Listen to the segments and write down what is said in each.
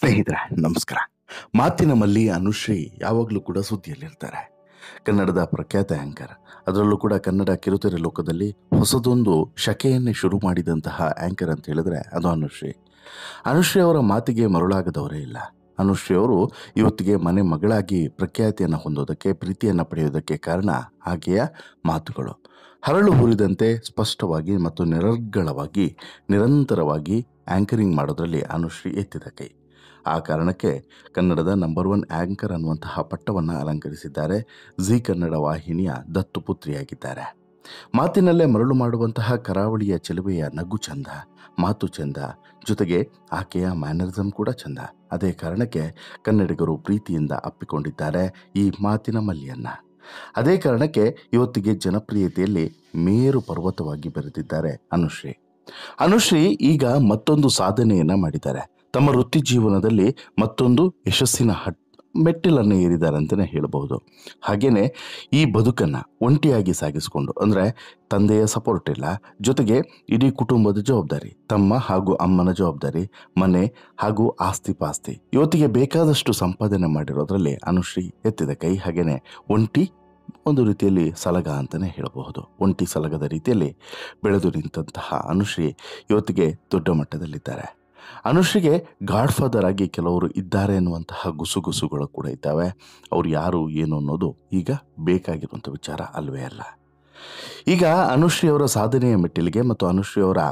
ಸ್ನೇಹಿತರೆ ನಮಸ್ಕಾರ. ಮಾತಿನ ಮಲ್ಲಿ ಅನುಶ್ರೀ ಯಾವಾಗಲೂ ಕೂಡ ಸುದ್ದಿಯಲ್ಲಿರ್ತಾರೆ. ಕನ್ನಡದ ಪ್ರಖ್ಯಾತ ಆಂಕರ್, ಅದರಲ್ಲೂ ಕೂಡ ಕನ್ನಡ ಕಿರುತೆರೆ ಲೋಕದಲ್ಲಿ ಹೊಸದೊಂದು ಶಕೆಯನ್ನೇ ಶುರು ಮಾಡಿದಂತಹ ಆಂಕರ್ ಅಂತ ಹೇಳಿದ್ರೆ ಅದು ಅನುಶ್ರೀ. ಅನುಶ್ರೀ ಅವರ ಮಾತಿಗೆ ಮರುಳಾಗದವರೇ ಇಲ್ಲ. ಅನುಶ್ರೀ ಅವರು ಇವತ್ತಿಗೆ ಮನೆ ಮಗಳಾಗಿ ಪ್ರಖ್ಯಾತಿಯನ್ನು ಹೊಂದೋದಕ್ಕೆ, ಪ್ರೀತಿಯನ್ನು ಪಡೆಯೋದಕ್ಕೆ ಕಾರಣ ಆಕೆಯ ಮಾತುಗಳು. ಹರಳು ಹುರಿದಂತೆ ಸ್ಪಷ್ಟವಾಗಿ ಮತ್ತು ನಿರರ್ಗಳವಾಗಿ ನಿರಂತರವಾಗಿ ಆಂಕರಿಂಗ್ ಮಾಡೋದ್ರಲ್ಲಿ ಅನುಶ್ರೀ ಎತ್ತಿದ ಕೈ. ಆ ಕಾರಣಕ್ಕೆ ಕನ್ನಡದ ನಂಬರ್ 1 ಆಂಕರ್ ಅನ್ನುವಂತಹ ಪಟ್ಟವನ್ನು ಅಲಂಕರಿಸಿದ್ದಾರೆ. ಜಿ ಕನ್ನಡ ವಾಹಿನಿಯ ದತ್ತು ಪುತ್ರಿಯಾಗಿದ್ದಾರೆ. ಮಾತಿನಲ್ಲೇ ಮರಳು ಮಾಡುವಂತಹ ಕರಾವಳಿಯ ಚೆಲುವೆಯ ನಗು ಚಂದ, ಮಾತು ಚಂದ, ಜೊತೆಗೆ ಆಕೆಯ ಮ್ಯಾನರಿಸಮ್ ಕೂಡ ಚಂದ. ಅದೇ ಕಾರಣಕ್ಕೆ ಕನ್ನಡಿಗರು ಪ್ರೀತಿಯಿಂದ ಅಪ್ಪಿಕೊಂಡಿದ್ದಾರೆ ಈ ಮಾತಿನ ಮಲ್ಲಿಯನ್ನ. ಅದೇ ಕಾರಣಕ್ಕೆ ಇವತ್ತಿಗೆ ಜನಪ್ರಿಯತೆಯಲ್ಲಿ ಮೇರು ಪರ್ವತವಾಗಿ ಬೆರೆತಿದ್ದಾರೆ ಅನುಶ್ರೀ. ಅನುಶ್ರೀ ಈಗ ಮತ್ತೊಂದು ಸಾಧನೆಯನ್ನ ಮಾಡಿದ್ದಾರೆ. ತಮ್ಮ ವೃತ್ತಿ ಜೀವನದಲ್ಲಿ ಮತ್ತೊಂದು ಯಶಸ್ಸಿನ ಮೆಟ್ಟಿಲನ್ನು ಏರಿದ್ದಾರೆ ಅಂತಲೇ ಹೇಳಬಹುದು. ಹಾಗೇನೆ ಈ ಬದುಕನ್ನು ಒಂಟಿಯಾಗಿ ಸಾಗಿಸಿಕೊಂಡು, ಅಂದರೆ ತಂದೆಯ ಸಪೋರ್ಟ್ ಇಲ್ಲ, ಜೊತೆಗೆ ಇಡೀ ಕುಟುಂಬದ ಜವಾಬ್ದಾರಿ, ತಮ್ಮ ಹಾಗೂ ಅಮ್ಮನ ಜವಾಬ್ದಾರಿ, ಮನೆ ಹಾಗೂ ಆಸ್ತಿ ಪಾಸ್ತಿ, ಇವತ್ತಿಗೆ ಬೇಕಾದಷ್ಟು ಸಂಪಾದನೆ ಮಾಡಿರೋದ್ರಲ್ಲಿ ಅನುಶ್ರೀ ಎತ್ತಿದ ಕೈ. ಹಾಗೇನೆ ಒಂಟಿ ಒಂದು ರೀತಿಯಲ್ಲಿ ಸಲಗ ಅಂತಲೇ ಹೇಳಬಹುದು. ಒಂಟಿ ಸಲಗದ ರೀತಿಯಲ್ಲಿ ಬೆಳೆದು ನಿಂತಹ ಅನುಶ್ರೀ ಇವತ್ತಿಗೆ ದೊಡ್ಡ ಮಟ್ಟದಲ್ಲಿದ್ದಾರೆ. ಅನುಶ್ರೀಗೆ ಗಾಡ್ ಫಾದರ್ ಆಗಿ ಕೆಲವರು ಇದ್ದಾರೆ ಎನ್ನುವಂತಹ ಗುಸುಗುಸುಗಳು ಕೂಡ ಇದ್ದಾವೆ. ಅವ್ರು ಯಾರು ಏನು ಅನ್ನೋದು ಈಗ ಬೇಕಾಗಿರುವಂಥ ವಿಚಾರ ಅಲ್ವೇ ಅಲ್ಲ. ಈಗ ಅನುಶ್ರೀ ಅವರ ಸಾಧನೆಯ ಮೆಟ್ಟಿಲಿಗೆ ಮತ್ತು ಅನುಶ್ರೀ ಅವರ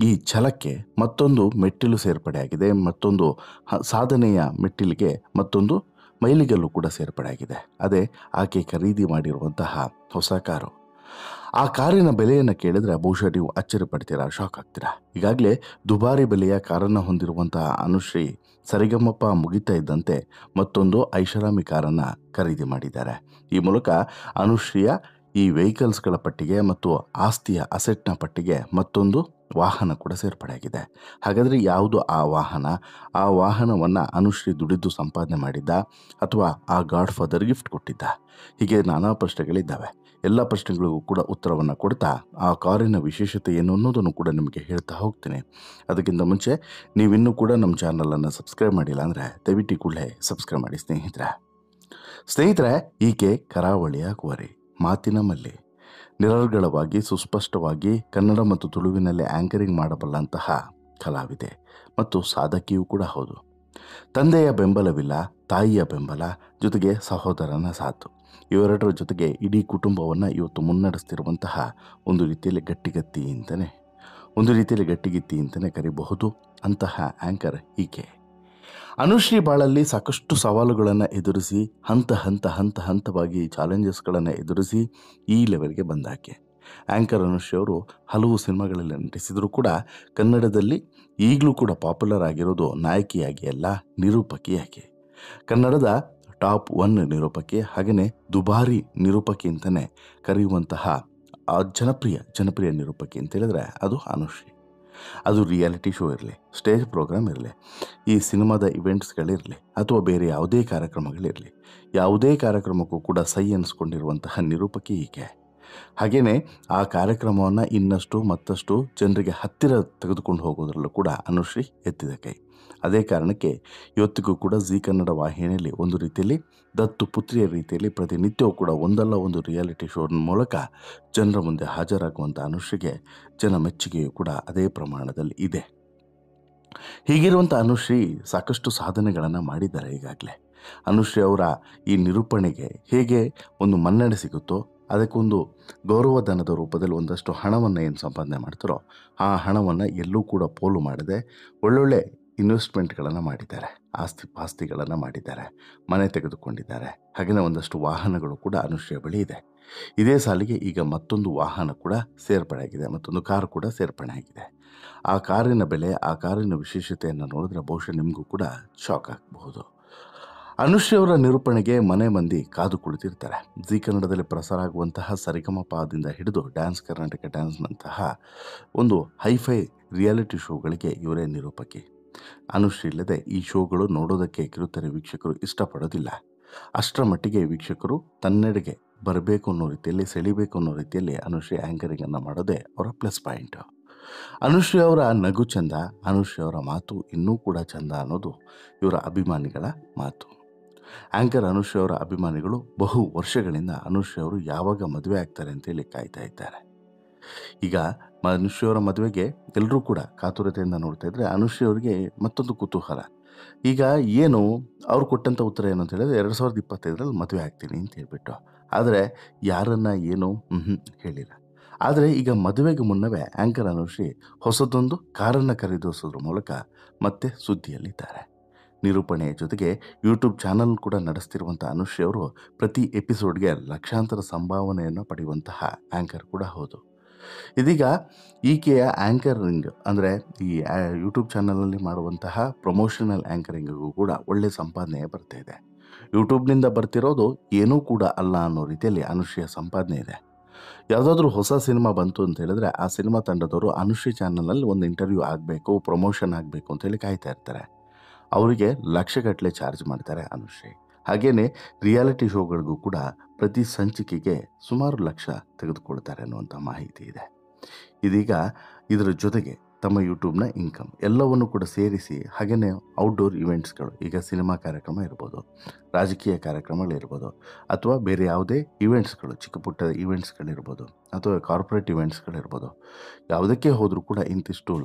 ಈ ಛಲಕ್ಕೆ ಮತ್ತೊಂದು ಮೆಟ್ಟಿಲು ಸೇರ್ಪಡೆಯಾಗಿದೆ. ಮತ್ತೊಂದು ಸಾಧನೆಯ ಮೆಟ್ಟಿಲಿಗೆ ಮತ್ತೊಂದು ಮೈಲಿಗಲ್ಲು ಕೂಡ ಸೇರ್ಪಡೆಯಾಗಿದೆ. ಅದೇ ಆಕೆ ಖರೀದಿ ಮಾಡಿರುವಂತಹ ಹೊಸ ಕಾರು. ಆ ಕಾರಿನ ಬೆಲೆಯನ್ನು ಕೇಳಿದ್ರೆ ಬಹುಶಃ ನೀವು ಅಚ್ಚರಿ ಪಡ್ತೀರಾ, ಶಾಕ್ ಆಗ್ತೀರಾ. ಈಗಾಗಲೇ ದುಬಾರಿ ಬೆಲೆಯ ಕಾರನ್ನು ಹೊಂದಿರುವಂತಹ ಅನುಶ್ರೀ ಸರಿಗಮ್ಮಪ್ಪ ಮುಗಿತಾ ಇದ್ದಂತೆ ಮತ್ತೊಂದು ಐಷಾರಾಮಿ ಕಾರನ್ನು ಖರೀದಿ ಮಾಡಿದ್ದಾರೆ. ಈ ಮೂಲಕ ಅನುಶ್ರೀಯ ಈ ವೆಹಿಕಲ್ಸ್ಗಳ ಪಟ್ಟಿಗೆ ಮತ್ತು ಆಸ್ತಿಯ ಅಸೆಟ್ನ ಪಟ್ಟಿಗೆ ಮತ್ತೊಂದು ವಾಹನ ಕೂಡ ಸೇರ್ಪಡೆಯಾಗಿದೆ. ಹಾಗಾದರೆ ಯಾವುದು ಆ ವಾಹನ? ಆ ವಾಹನವನ್ನು ಅನುಶ್ರೀ ದುಡಿದು ಸಂಪಾದನೆ ಮಾಡಿದ್ದ ಅಥವಾ ಆ ಗಾಡ್ ಫಾದರ್ ಗಿಫ್ಟ್ ಕೊಟ್ಟಿದ್ದ? ಹೀಗೆ ನಾನಾ ಪ್ರಶ್ನೆಗಳಿದ್ದಾವೆ. ಎಲ್ಲ ಪ್ರಶ್ನೆಗಳಿಗೂ ಕೂಡ ಉತ್ತರವನ್ನು ಕೊಡ್ತಾ ಆ ಕಾರಿನ ವಿಶೇಷತೆ ಏನು ಅನ್ನೋದನ್ನು ಕೂಡ ನಿಮಗೆ ಹೇಳ್ತಾ ಹೋಗ್ತೀನಿ. ಅದಕ್ಕಿಂತ ಮುಂಚೆ ನೀವಿನ್ನೂ ಕೂಡ ನಮ್ಮ ಚಾನಲನ್ನು ಸಬ್ಸ್ಕ್ರೈಬ್ ಮಾಡಿಲ್ಲ ಅಂದರೆ ದಯವಿಟ್ಟು ಕೂಡಲೇ ಸಬ್ಸ್ಕ್ರೈಬ್ ಮಾಡಿ ಸ್ನೇಹಿತರೆ. ಈಕೆ ಕರಾವಳಿಯ ಕುವರಿ, ಮಾತಿನ ಮಲ್ಲಿ, ನಿರರ್ಗಳವಾಗಿ ಸುಸ್ಪಷ್ಟವಾಗಿ ಕನ್ನಡ ಮತ್ತು ತುಳುವಿನಲ್ಲಿ ಆಂಕರಿಂಗ್ ಮಾಡಬಲ್ಲಂತಹ ಕಲಾವಿದೆ ಮತ್ತು ಸಾಧಕಿಯೂ ಕೂಡ ಹೌದು. ತಂದೆಯ ಬೆಂಬಲವಿಲ್ಲ, ತಾಯಿಯ ಬೆಂಬಲ, ಜೊತೆಗೆ ಸಹೋದರನ ಸಾಥು, ಇವೆರಡರ ಜೊತೆಗೆ ಇಡೀ ಕುಟುಂಬವನ್ನು ಇವತ್ತು ಮುನ್ನಡೆಸ್ತಿರುವಂತಹ ಒಂದು ರೀತಿಯಲ್ಲಿ ಗಟ್ಟಿಗಿತ್ತಿ ಅಂತಲೇ ಕರಿಬಹುದು ಅಂತಹ ಆಂಕರ್ ಈಕೆ. ಅನುಶ್ರೀ ಬಾಳಲ್ಲಿ ಸಾಕಷ್ಟು ಸವಾಲುಗಳನ್ನು ಎದುರಿಸಿ ಹಂತವಾಗಿ ಚಾಲೆಂಜಸ್ಗಳನ್ನು ಎದುರಿಸಿ ಈ ಲೆವೆಲ್ಗೆ ಬಂದಾಕೆ. ಆಂಕರ್ ಅನುಶ್ರೀ ಅವರು ಹಲವು ಸಿನಿಮಾಗಳಲ್ಲಿ ನಟಿಸಿದರೂ ಕೂಡ ಕನ್ನಡದಲ್ಲಿ ಈಗಲೂ ಕೂಡ ಪಾಪ್ಯುಲರ್ ಆಗಿರೋದು ನಾಯಕಿಯಾಗಿ ಅಲ್ಲ, ನಿರೂಪಕಿಯಾಗಿ. ಕನ್ನಡದ ಟಾಪ್ 1 ನಿರೂಪಕಿ, ಹಾಗೆಯೇ ದುಬಾರಿ ನಿರೂಪಕಿ ಅಂತಲೇ ಕರೆಯುವಂತಹ ಜನಪ್ರಿಯ ನಿರೂಪಕಿ ಅಂತ ಹೇಳಿದ್ರೆ ಅದು ಅನುಶ್ರೀ. ಅದು ರಿಯಾಲಿಟಿ ಶೋ ಇರಲಿ, ಸ್ಟೇಜ್ ಪ್ರೋಗ್ರಾಮ್ ಇರಲಿ, ಈ ಸಿನಿಮಾದ ಇವೆಂಟ್ಸ್ಗಳಿರಲಿ ಅಥವಾ ಬೇರೆ ಯಾವುದೇ ಕಾರ್ಯಕ್ರಮಗಳಿರಲಿ, ಯಾವುದೇ ಕಾರ್ಯಕ್ರಮಕ್ಕೂ ಕೂಡ ಸೈ ಅನ್ನಿಸ್ಕೊಂಡಿರುವಂತಹ ನಿರೂಪಕಿ ಈಕೆ. ಹಾಗೆಯೇ ಆ ಕಾರ್ಯಕ್ರಮವನ್ನು ಇನ್ನಷ್ಟು ಮತ್ತಷ್ಟು ಜನರಿಗೆ ಹತ್ತಿರ ತೆಗೆದುಕೊಂಡು ಹೋಗೋದ್ರಲ್ಲೂ ಕೂಡ ಅನುಶ್ರೀ ಎತ್ತಿದ ಕೈ. ಅದೇ ಕಾರಣಕ್ಕೆ ಇವತ್ತಿಗೂ ಕೂಡ ಜಿ ಕನ್ನಡ ವಾಹಿನಿಯಲ್ಲಿ ಒಂದು ರೀತಿಯಲ್ಲಿ ದತ್ತು ಪುತ್ರಿಯ ರೀತಿಯಲ್ಲಿ ಪ್ರತಿನಿತ್ಯವೂ ಕೂಡ ಒಂದಲ್ಲ ಒಂದು ರಿಯಾಲಿಟಿ ಶೋ ಮೂಲಕ ಜನರ ಮುಂದೆ ಹಾಜರಾಗುವಂಥ ಅನುಶ್ರೀಗೆ ಜನ ಮೆಚ್ಚುಗೆಯೂ ಕೂಡ ಅದೇ ಪ್ರಮಾಣದಲ್ಲಿ ಇದೆ. ಹೀಗಿರುವಂಥ ಅನುಶ್ರೀ ಸಾಕಷ್ಟು ಸಾಧನೆಗಳನ್ನು ಮಾಡಿದ್ದಾರೆ ಈಗಾಗಲೇ. ಅನುಶ್ರೀ ಅವರ ಈ ನಿರೂಪಣೆಗೆ ಹೇಗೆ ಒಂದು ಮನ್ನಣೆ ಸಿಗುತ್ತೋ, ಅದಕ್ಕೊಂದು ಗೌರವಧನದ ರೂಪದಲ್ಲಿ ಒಂದಷ್ಟು ಹಣವನ್ನು ಏನು ಸಂಪಾದನೆ ಮಾಡ್ತಾರೋ ಆ ಹಣವನ್ನು ಎಲ್ಲೂ ಕೂಡ ಪೋಲು ಮಾಡದೆ ಒಳ್ಳೊಳ್ಳೆ ಇನ್ವೆಸ್ಟ್ಮೆಂಟ್ಗಳನ್ನು ಮಾಡಿದ್ದಾರೆ, ಆಸ್ತಿಗಳನ್ನು ಮಾಡಿದ್ದಾರೆ, ಮನೆ ತೆಗೆದುಕೊಂಡಿದ್ದಾರೆ. ಹಾಗೆಯೇ ಒಂದಷ್ಟು ವಾಹನಗಳು ಕೂಡ ಅನುಶ್ರೀಯ ಬಳಿ ಇದೆ. ಇದೇ ಸಾಲಿಗೆ ಈಗ ಮತ್ತೊಂದು ವಾಹನ ಕೂಡ ಸೇರ್ಪಡೆಯಾಗಿದೆ, ಮತ್ತೊಂದು ಕಾರು ಕೂಡ ಸೇರ್ಪಡೆಯಾಗಿದೆ. ಆ ಕಾರಿನ ಬೆಲೆ, ಆ ಕಾರಿನ ವಿಶೇಷತೆಯನ್ನು ನೋಡಿದ್ರೆ ಬಹುಶಃ ನಿಮಗೂ ಕೂಡ ಶಾಕ್ ಆಗಬಹುದು. ಅನುಶ್ರೀ ಅವರ ನಿರೂಪಣೆಗೆ ಮನೆ ಮಂದಿ ಕಾದು ಕುಳಿತಿರ್ತಾರೆ. ಜಿ ಕನ್ನಡದಲ್ಲಿ ಪ್ರಸಾರ ಆಗುವಂತಹ ಸರಿಗಮಪದಿಂದ ಹಿಡಿದು ಡ್ಯಾನ್ಸ್ ಕರ್ನಾಟಕ ಡ್ಯಾನ್ಸ್ನಂತಹ ಒಂದು ಹೈಫೈ ರಿಯಾಲಿಟಿ ಶೋಗಳಿಗೆ ಇವರೇ ನಿರೂಪಕಿ. ಅನುಶ್ರೀ ಇಲ್ಲದೆ ಈ ಶೋಗಳು ನೋಡೋದಕ್ಕೆ ಕಿರುತೆರೆ ವೀಕ್ಷಕರು ಇಷ್ಟಪಡೋದಿಲ್ಲ. ಅಷ್ಟರ ಮಟ್ಟಿಗೆ ವೀಕ್ಷಕರು ತನ್ನೆಡೆಗೆ ಬರಬೇಕು ಅನ್ನೋ ರೀತಿಯಲ್ಲಿ, ಸೆಳಿಬೇಕು ಅನ್ನೋ ರೀತಿಯಲ್ಲಿ ಅನುಶ್ರೀ ಆ್ಯಂಕರಿಂಗನ್ನು ಮಾಡೋದೇ ಅವರ ಪ್ಲಸ್ ಪಾಯಿಂಟು. ಅನುಶ್ರೀ ಅವರ ನಗು ಚಂದ, ಅನುಶ್ರೀ ಅವರ ಮಾತು ಇನ್ನೂ ಕೂಡ ಚಂದ ಅನ್ನೋದು ಇವರ ಅಭಿಮಾನಿಗಳ ಮಾತು. ಆ್ಯಂಕರ್ ಅನುಶ್ರೀ ಅವರ ಅಭಿಮಾನಿಗಳು ಬಹು ವರ್ಷಗಳಿಂದ ಅನುಶ್ರೀ ಅವರು ಯಾವಾಗ ಮದುವೆ ಆಗ್ತಾರೆ ಅಂತೇಳಿ ಕಾಯ್ತಾ ಇದ್ದಾರೆ. ಈಗ ಅನುಶ್ರೀ ಅವರ ಮದುವೆಗೆ ಎಲ್ಲರೂ ಕೂಡ ಕಾತುರತೆಯಿಂದ ನೋಡ್ತಾ ಇದ್ರೆ ಅನುಶ್ರೀ ಅವರಿಗೆ ಮತ್ತೊಂದು ಕುತೂಹಲ. ಈಗ ಏನು ಅವ್ರು ಕೊಟ್ಟಂಥ ಉತ್ತರ ಏನು ಅಂತ ಹೇಳಿದ್ರೆ 2025ರಲ್ಲಿ ಮದುವೆ ಆಗ್ತೀನಿ ಅಂತ ಹೇಳ್ಬಿಟ್ಟು. ಆದರೆ ಯಾರನ್ನ ಏನು ಹೇಳಿಲ್ಲ. ಆದರೆ ಈಗ ಮದುವೆಗೆ ಮುನ್ನವೇ ಆ್ಯಂಕರ್ ಅನುಶ್ರೀ ಹೊಸದೊಂದು ಕಾರನ್ನು ಖರೀದಿಸೋದ್ರ ಮೂಲಕ ಮತ್ತೆ ಸುದ್ದಿಯಲ್ಲಿದ್ದಾರೆ. ನಿರೂಪಣೆಯ ಜೊತೆಗೆ ಯೂಟ್ಯೂಬ್ ಚಾನಲ್ ಕೂಡ ನಡೆಸ್ತಿರುವಂಥ ಅನುಶ್ರೀ ಅವರು ಪ್ರತಿ ಎಪಿಸೋಡ್ಗೆ ಲಕ್ಷಾಂತರ ಸಂಭಾವನೆಯನ್ನು ಪಡೆಯುವಂತಹ ಆ್ಯಂಕರ್ ಕೂಡ ಹೌದು. ಇದೀಗ ಈಕೆಯ ಆ್ಯಂಕರಿಂಗ್ ಅಂದರೆ ಈ ಯೂಟ್ಯೂಬ್ ಚಾನಲಲ್ಲಿ ಮಾಡುವಂತಹ ಪ್ರಮೋಷನಲ್ ಆ್ಯಂಕರಿಂಗಿಗೂ ಕೂಡ ಒಳ್ಳೆಯ ಸಂಪಾದನೆ ಬರ್ತಾ ಇದೆ. ಯೂಟ್ಯೂಬ್ನಿಂದ ಬರ್ತಿರೋದು ಏನೂ ಕೂಡ ಅಲ್ಲ ಅನ್ನೋ ರೀತಿಯಲ್ಲಿ ಅನುಶ್ರೀಯ ಸಂಪಾದನೆ ಇದೆ. ಯಾವುದಾದ್ರೂ ಹೊಸ ಸಿನಿಮಾ ಬಂತು ಅಂತ ಹೇಳಿದ್ರೆ ಆ ಸಿನಿಮಾ ತಂಡದವರು ಅನುಶ್ರೀ ಚಾನಲ್ನಲ್ಲಿ ಒಂದು ಇಂಟರ್ವ್ಯೂ ಆಗಬೇಕು, ಪ್ರಮೋಷನ್ ಆಗಬೇಕು ಅಂತೇಳಿ ಕಾಯ್ತಾ ಇರ್ತಾರೆ. ಅವರಿಗೆ ಲಕ್ಷಗಟ್ಟಲೆ ಚಾರ್ಜ್ ಮಾಡ್ತಾರೆ ಅನುಶ್ರೀ. ಹಾಗೆಯೇ ರಿಯಾಲಿಟಿ ಶೋಗಳಿಗೂ ಕೂಡ ಪ್ರತಿ ಸಂಚಿಕೆಗೆ ಸುಮಾರು ಲಕ್ಷ ತೆಗೆದುಕೊಳ್ತಾರೆ ಅನ್ನುವಂಥ ಮಾಹಿತಿ ಇದೆ. ಇದೀಗ ಇದರ ಜೊತೆಗೆ ತಮ್ಮ ಯೂಟ್ಯೂಬ್ನ ಇನ್ಕಮ್ ಎಲ್ಲವನ್ನು ಕೂಡ ಸೇರಿಸಿ ಹಾಗೆಯೇ ಔಟ್ಡೋರ್ ಇವೆಂಟ್ಸ್ಗಳು, ಈಗ ಸಿನಿಮಾ ಕಾರ್ಯಕ್ರಮ ಇರ್ಬೋದು, ರಾಜಕೀಯ ಕಾರ್ಯಕ್ರಮಗಳಿರ್ಬೋದು, ಅಥವಾ ಬೇರೆ ಯಾವುದೇ ಇವೆಂಟ್ಸ್ಗಳು, ಚಿಕ್ಕ ಪುಟ್ಟ ಇವೆಂಟ್ಸ್ಗಳಿರ್ಬೋದು, ಅಥವಾ ಕಾರ್ಪೊರೇಟ್ ಇವೆಂಟ್ಸ್ಗಳಿರ್ಬೋದು, ಯಾವುದಕ್ಕೆ ಹೋದರೂ ಕೂಡ ಇಂತಿಷ್ಟು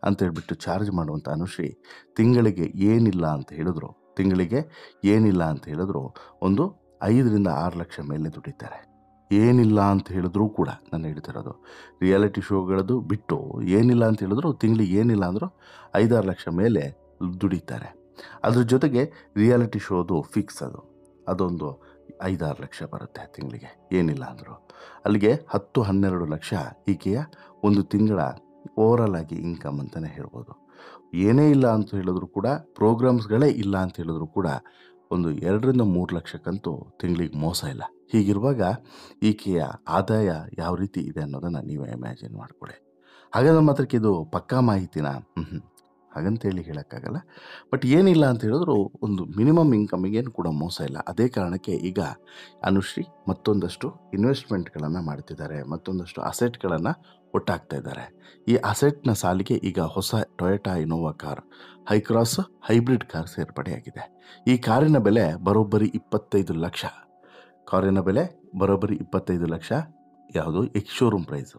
ಅಂತೇಳ್ಬಿಟ್ಟು ಚಾರ್ಜ್ ಮಾಡುವಂಥ ಅನುಶ್ರೀ ತಿಂಗಳಿಗೆ ಏನಿಲ್ಲ ಅಂತ ಹೇಳಿದ್ರು ಒಂದು 5-6 ಲಕ್ಷ ಮೇಲೆ ದುಡಿತಾರೆ. ಏನಿಲ್ಲ ಅಂತ ಹೇಳಿದ್ರೂ ಕೂಡ ನಾನು ಹೇಳ್ತಿರೋದು ರಿಯಾಲಿಟಿ ಶೋಗಳದ್ದು ಬಿಟ್ಟು ಏನಿಲ್ಲ ಅಂತ ಹೇಳಿದ್ರು ತಿಂಗಳಿಗೆ ಏನಿಲ್ಲ ಅಂದರೂ 5-6 ಲಕ್ಷ ಮೇಲೆ ದುಡಿತಾರೆ. ಅದ್ರ ಜೊತೆಗೆ ರಿಯಾಲಿಟಿ ಶೋದು ಫಿಕ್ಸ್ ಅದೊಂದು 5-6 ಲಕ್ಷ ಬರುತ್ತೆ ತಿಂಗಳಿಗೆ ಏನಿಲ್ಲ ಅಂದರು. ಅಲ್ಲಿಗೆ 10-12 ಲಕ್ಷ ಈಕೆಯ ಒಂದು ತಿಂಗಳ ಓವರಾಲ್ ಆಗಿ ಇನ್ಕಮ್ ಅಂತಲೇ ಹೇಳ್ಬೋದು. ಏನೇ ಇಲ್ಲ ಅಂತ ಹೇಳಿದ್ರು ಕೂಡ, ಪ್ರೋಗ್ರಾಮ್ಸ್ಗಳೇ ಇಲ್ಲ ಅಂತ ಹೇಳಿದ್ರು ಕೂಡ ಒಂದು 2-3 ಲಕ್ಷಕ್ಕಂತೂ ತಿಂಗಳಿಗೆ ಮೋಸ ಇಲ್ಲ. ಹೀಗಿರುವಾಗ ಈಕೆಯ ಆದಾಯ ಯಾವ ರೀತಿ ಇದೆ ಅನ್ನೋದನ್ನು ನೀವೇ ಇಮ್ಯಾಜಿನ್ ಮಾಡ್ಕೊಳ್ಳಿ. ಹಾಗಾದ್ರೆ ಮಾತ್ರಕ್ಕೆ ಇದು ಪಕ್ಕಾ ಮಾಹಿತಿನ ಹಾಗಂತೇಳಿ ಹೇಳೋಕ್ಕಾಗಲ್ಲ. ಬಟ್ ಏನಿಲ್ಲ ಅಂತ ಹೇಳಿದ್ರು ಒಂದು ಮಿನಿಮಮ್ ಇನ್ಕಮಿಗೇನು ಕೂಡ ಮೋಸ ಇಲ್ಲ. ಅದೇ ಕಾರಣಕ್ಕೆ ಈಗ ಅನುಶ್ರೀ ಮತ್ತೊಂದಷ್ಟು ಇನ್ವೆಸ್ಟ್ಮೆಂಟ್ಗಳನ್ನು ಮಾಡ್ತಿದ್ದಾರೆ, ಮತ್ತೊಂದಷ್ಟು ಅಸೆಟ್ಗಳನ್ನು ಒಟ್ಟಾಗ್ತಾ ಇದ್ದಾರೆ. ಈ ಅಸೆಟ್ನ ಸಾಲಿಗೆ ಈಗ ಹೊಸ Toyota Innova car Hycross hybrid car ಸೇರ್ಪಡೆಯಾಗಿದೆ. ಈ ಕಾರಿನ ಬೆಲೆ ಬರೋಬ್ಬರಿ 25 ಲಕ್ಷ. ಕಾರಿನ ಬೆಲೆ ಬರೋಬ್ಬರಿ 25 ಲಕ್ಷ. ಯಾವುದು ಎಕ್ಸ್-ಶೋರೂಮ್ ಪ್ರೈಸು.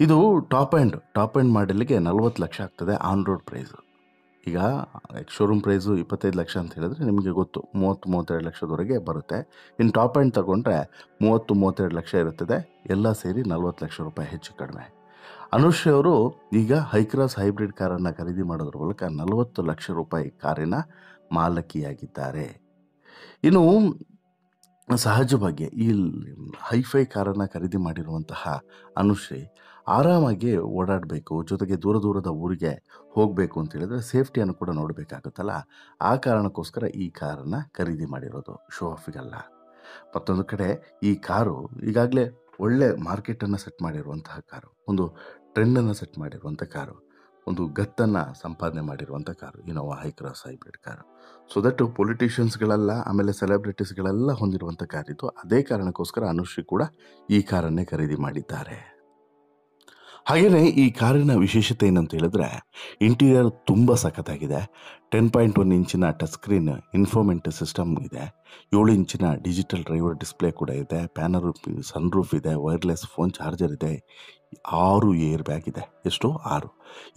ಇದು ಟಾಪ್ ಆ್ಯಂಡ್ ಮಾಡೆಲ್ಗೆ 40 ಲಕ್ಷ ಆಗ್ತದೆ ಆನ್ ರೋಡ್ ಪ್ರೈಸು. ಈಗ ಎಕ್ಸ್-ಶೋರೂಮ್ ಪ್ರೈಸು 25 ಲಕ್ಷ ಅಂತ ಹೇಳಿದ್ರೆ ನಿಮಗೆ ಗೊತ್ತು, 30-32 ಲಕ್ಷದವರೆಗೆ ಬರುತ್ತೆ. ಇನ್ನು ಟಾಪ್ ಆ್ಯಂಡ್ ತಗೊಂಡ್ರೆ 30-32 ಲಕ್ಷ ಇರುತ್ತದೆ. ಎಲ್ಲ ಸೇರಿ 40 ಲಕ್ಷ ರೂಪಾಯಿ ಹೆಚ್ಚು ಕಡಿಮೆ. ಅನುಶ್ರೀ ಅವರು ಈಗ ಹೈಕ್ರಾಸ್ ಹೈಬ್ರಿಡ್ ಕಾರನ್ನು ಖರೀದಿ ಮಾಡೋದ್ರ ಮೂಲಕ 40 ಲಕ್ಷ ರೂಪಾಯಿ ಕಾರಿನ ಮಾಲಕಿಯಾಗಿದ್ದಾರೆ. ಇನ್ನು ಸಹಜವಾಗಿ ಈ ಹೈಫೈ ಕಾರನ್ನು ಖರೀದಿ ಮಾಡಿರುವಂತಹ ಅನುಶ್ರೀ ಆರಾಮಾಗಿ ಓಡಾಡಬೇಕು, ಜೊತೆಗೆ ದೂರದ ಊರಿಗೆ ಹೋಗಬೇಕು ಅಂತ ಹೇಳಿದ್ರೆ ಸೇಫ್ಟಿಯನ್ನು ಕೂಡ ನೋಡಬೇಕಾಗುತ್ತಲ್ಲ. ಆ ಕಾರಣಕ್ಕೋಸ್ಕರ ಈ ಕಾರನ್ನು ಖರೀದಿ ಮಾಡಿರೋದು, ಶೋ ಆಫಿಗಲ್ಲ. ಮತ್ತೊಂದು ಕಡೆ ಈ ಕಾರು ಈಗಾಗಲೇ ಒಳ್ಳೆ ಮಾರ್ಕೆಟನ್ನು ಸೆಟ್ ಮಾಡಿರುವಂತಹ ಕಾರು, ಒಂದು ಟ್ರೆಂಡನ್ನು ಸೆಟ್ ಮಾಡಿರುವಂಥ ಕಾರು, ಒಂದು ಗತ್ತನ್ನು ಸಂಪಾದನೆ ಮಾಡಿರುವಂಥ car Innova Hycross hybrid car. So that ಪೊಲಿಟಿಷಿಯನ್ಸ್ಗಳೆಲ್ಲ ಆಮೇಲೆ ಸೆಲೆಬ್ರಿಟೀಸ್ಗಳೆಲ್ಲ ಹೊಂದಿರುವಂಥ ಕಾರಿತ್ತು. ಅದೇ ಕಾರಣಕ್ಕೋಸ್ಕರ ಅನುಶ್ರೀ ಕೂಡ ಈ ಕಾರನ್ನೇ ಖರೀದಿ ಮಾಡಿದ್ದಾರೆ. ಹಾಗೆಯೇ ಈ ಕಾರಿನ ವಿಶೇಷತೆ ಏನಂತ ಹೇಳಿದ್ರೆ ಇಂಟೀರಿಯರ್ ತುಂಬ ಸಖತ್ತಾಗಿದೆ. 10.1 ಇಂಚಿನ ಟಚ್ ಸ್ಕ್ರೀನ್ ಇನ್ಫೋಮೆಂಟ್ ಸಿಸ್ಟಮ್ ಇದೆ. 7 ಇಂಚಿನ ಡಿಜಿಟಲ್ ಡ್ರೈವರ್ ಡಿಸ್ಪ್ಲೇ ಕೂಡ ಇದೆ. ಪ್ಯಾನಲ್ ಸನ್ರೂಫ್ ಇದೆ. ವೈರ್ಲೆಸ್ ಫೋನ್ ಚಾರ್ಜರ್ ಇದೆ. 6 ಏರ್ ಬ್ಯಾಗ್ ಇದೆ. ಎಷ್ಟು? 6.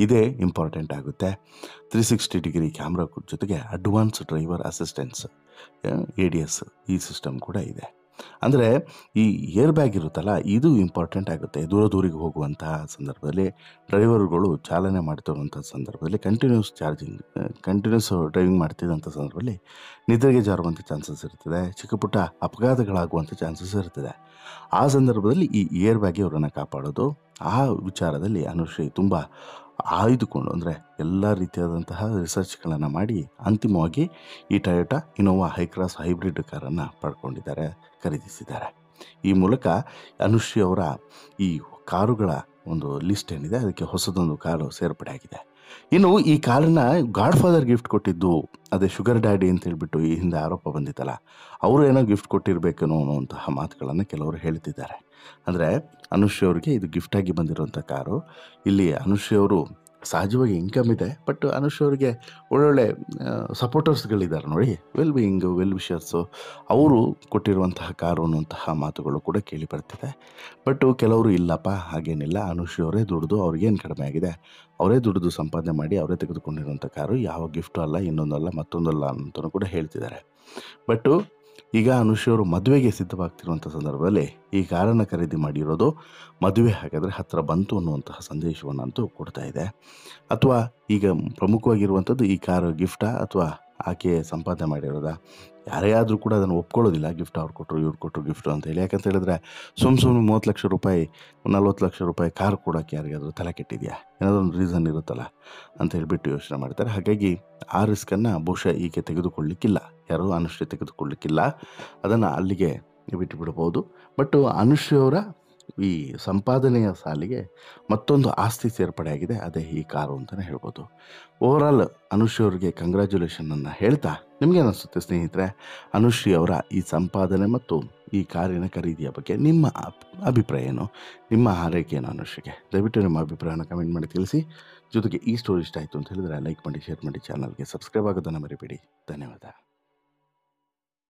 ಇದೇ ಇಂಪಾರ್ಟೆಂಟ್ ಆಗುತ್ತೆ. 360 ಡಿಗ್ರಿ ಕ್ಯಾಮ್ರಾ ಜೊತೆಗೆ ಅಡ್ವಾನ್ಸ್ ಡ್ರೈವರ್ ಅಸಿಸ್ಟೆನ್ಸ್ ADS ಈ ಸಿಸ್ಟಮ್ ಕೂಡ ಇದೆ. ಅಂದರೆ ಈ ಏರ್ ಬ್ಯಾಗ್ ಇರುತ್ತಲ್ಲ, ಇದು ಇಂಪಾರ್ಟೆಂಟ್ ಆಗುತ್ತೆ. ದೂರಿಗೆ ಹೋಗುವಂತಹ ಸಂದರ್ಭದಲ್ಲಿ, ಡ್ರೈವರ್ಗಳು ಚಾಲನೆ ಮಾಡ್ತಿರುವಂಥ ಸಂದರ್ಭದಲ್ಲಿ, ಕಂಟಿನ್ಯೂಸ್ ಡ್ರೈವಿಂಗ್ ಮಾಡ್ತಿದ್ದಂಥ ಸಂದರ್ಭದಲ್ಲಿ ನಿದ್ರೆಗೆ ಜಾರುವಂಥ ಚಾನ್ಸಸ್ ಇರ್ತದೆ. ಚಿಕ್ಕ ಪುಟ್ಟ ಅಪಘಾತಗಳಾಗುವಂಥ ಚಾನ್ಸಸ್ ಇರ್ತದೆ. ಆ ಸಂದರ್ಭದಲ್ಲಿ ಈ ಏರ್ ಬ್ಯಾಗ್ ಅವರನ್ನು ಕಾಪಾಡೋದು. ಆ ವಿಚಾರದಲ್ಲಿ ಅನುಶ್ರೀ ತುಂಬ ಆಯ್ದುಕೊಂಡು, ಅಂದರೆ ಎಲ್ಲ ರೀತಿಯಾದಂತಹ ರಿಸರ್ಚ್ಗಳನ್ನು ಮಾಡಿ ಅಂತಿಮವಾಗಿ ಈ ಟೊಯೋಟಾ ಇನೋವಾ ಹೈಕ್ರಾಸ್ ಹೈಬ್ರಿಡ್ ಕಾರನ್ನು ಪಡ್ಕೊಂಡಿದ್ದಾರೆ, ಖರೀದಿಸಿದ್ದಾರೆ. ಈ ಮೂಲಕ ಅನುಶ್ರೀ ಅವರ ಈ ಕಾರುಗಳ ಒಂದು ಲಿಸ್ಟ್ ಏನಿದೆ ಅದಕ್ಕೆ ಹೊಸದೊಂದು ಕಾರು ಸೇರ್ಪಡೆ ಆಗಿದೆ. ಇನ್ನು ಈ ಕಾರನ್ನ ಗಾಡ್ ಫಾದರ್ ಗಿಫ್ಟ್ ಕೊಟ್ಟಿದ್ದು, ಅದೇ ಶುಗರ್ ಡ್ಯಾಡಿ ಅಂತ ಹೇಳ್ಬಿಟ್ಟು ಈ ಹಿಂದೆ ಆರೋಪ ಬಂದಿತ್ತಲ್ಲ, ಅವರು ಏನೋ ಗಿಫ್ಟ್ ಕೊಟ್ಟಿರಬೇಕೇನೋ ಅನ್ನುವಂತಹ ಮಾತುಗಳನ್ನು ಕೆಲವರು ಹೇಳ್ತಿದ್ದಾರೆ. ಅಂದರೆ ಅನುಶ್ರೀ ಅವರಿಗೆ ಇದು ಗಿಫ್ಟಾಗಿ ಬಂದಿರುವಂಥ ಕಾರು. ಇಲ್ಲಿ ಅನುಶ್ರೀ ಅವರು ಸಹಜವಾಗಿ ಇನ್ಕಮ್ ಇದೆ, ಬಟ್ ಅನುಶ್ರೀ ಅವರಿಗೆ ಒಳ್ಳೊಳ್ಳೆ ಸಪೋರ್ಟರ್ಸ್ಗಳಿದ್ದಾರೆ ನೋಡಿ, ವೆಲ್ ವಿಷರ್ಸು, ಅವರು ಕೊಟ್ಟಿರುವಂತಹ ಕಾರು ಅನ್ನುವಂತಹ ಮಾತುಗಳು ಕೂಡ ಕೇಳಿ ಬರ್ತಿದೆ. ಬಟ್ ಕೆಲವರು ಇಲ್ಲಪ್ಪ ಹಾಗೇನಿಲ್ಲ, ಅನುಶ್ರೀ ಅವರೇ ದುಡಿದು ಅವ್ರಿಗೇನು ಕಡಿಮೆ ಆಗಿದೆ, ಅವರೇ ದುಡಿದು ಸಂಪಾದನೆ ಮಾಡಿ ಅವರೇ ತೆಗೆದುಕೊಂಡಿರುವಂಥ ಕಾರು, ಯಾವ ಗಿಫ್ಟು ಅಲ್ಲ, ಇನ್ನೊಂದಲ್ಲ ಮತ್ತೊಂದಲ್ಲ ಅಂತಲೂ ಕೂಡ ಹೇಳ್ತಿದ್ದಾರೆ. ಬಟ್ಟು ಈಗ ಅನುಶ್ರೀ ಅವರು ಮದುವೆಗೆ ಸಿದ್ಧವಾಗ್ತಿರುವಂಥ ಸಂದರ್ಭದಲ್ಲಿ ಈ ಕಾರನ್ನು ಖರೀದಿ ಮಾಡಿರೋದು ಮದುವೆ ಹಾಗಾದರೆ ಹತ್ತಿರ ಬಂತು ಅನ್ನುವಂತಹ ಸಂದೇಶವನ್ನಂತೂ ಕೊಡ್ತಾ ಇದೆ. ಅಥವಾ ಈಗ ಪ್ರಮುಖವಾಗಿರುವಂಥದ್ದು ಈ ಕಾರು ಗಿಫ್ಟಾ ಅಥವಾ ಆಕೆ ಸಂಪಾದನೆ ಮಾಡಿರೋದಾ? ಯಾರೇ ಆದರೂ ಕೂಡ ಅದನ್ನು ಒಪ್ಕೊಳ್ಳೋದಿಲ್ಲ, ಗಿಫ್ಟ್ ಅವ್ರು ಕೊಟ್ಟರು ಇವ್ರು ಕೊಟ್ಟರು ಗಿಫ್ಟು ಅಂತ ಹೇಳಿ. ಯಾಕಂತ ಹೇಳಿದ್ರೆ ಸುಮ್ಮನೆ 30 ಲಕ್ಷ ರೂಪಾಯಿ 40 ಲಕ್ಷ ರೂಪಾಯಿ ಕಾರ್ ಕೊಡೋಕ್ಕೆ ಯಾರಿಗಾದರೂ ತಲೆ ಕೆಟ್ಟಿದೆಯಾ? ಏನಾದರೂ ಒಂದು ರೀಸನ್ ಇರುತ್ತಲ್ಲ ಅಂತ ಹೇಳ್ಬಿಟ್ಟು ಯೋಚನೆ ಮಾಡ್ತಾರೆ. ಹಾಗಾಗಿ ಆ ರಿಸ್ಕನ್ನು ಬಹುಶಃ ಈಕೆ ತೆಗೆದುಕೊಳ್ಳಲಿಕ್ಕಿಲ್ಲ, ಯಾರೂ ಅನುಶ್ರೀ ತೆಗೆದುಕೊಳ್ಳಲಿಕ್ಕಿಲ್ಲ, ಅದನ್ನು ಅಲ್ಲಿಗೆ ಬಿಟ್ಟು ಬಿಡ್ಬೋದು. ಬಟ್ ಅನುಶ್ರೀ ಅವರ ಈ ಸಂಪಾದನೆಯ ಸಾಲಿಗೆ ಮತ್ತೊಂದು ಆಸ್ತಿ ಸೇರ್ಪಡೆ ಆಗಿದೆ, ಅದೇ ಈ ಕಾರು ಅಂತಲೇ ಹೇಳ್ಬೋದು. ಓವರಾಲ್ ಅನುಶ್ರೀ ಅವರಿಗೆ ಕಂಗ್ರ್ಯಾಚುಲೇಷನನ್ನು ಹೇಳ್ತಾ, ನಿಮಗೇನಿಸುತ್ತೆ ಸ್ನೇಹಿತರೆ ಅನುಶ್ರೀ ಅವರ ಈ ಸಂಪಾದನೆ ಮತ್ತು ಈ ಕಾರಿನ ಖರೀದಿಯ ಬಗ್ಗೆ ನಿಮ್ಮ ಅಭಿಪ್ರಾಯ ಏನು? ನಿಮ್ಮ ಹಾರೈಕೆ ಏನು ಅನುಶ್ರೀಗೆ? ದಯವಿಟ್ಟು ನಿಮ್ಮ ಅಭಿಪ್ರಾಯನ ಕಮೆಂಟ್ ಮಾಡಿ ತಿಳಿಸಿ. ಜೊತೆಗೆ ಈ ಸ್ಟೋರಿ ಇಷ್ಟ ಆಯಿತು ಅಂತ ಹೇಳಿದರೆ ಲೈಕ್ ಮಾಡಿ, ಶೇರ್ ಮಾಡಿ, ಚಾನಲ್ಗೆ ಸಬ್ಸ್ಕ್ರೈಬ್ ಆಗೋದನ್ನು ಮರಿಬೇಡಿ. ಧನ್ಯವಾದ.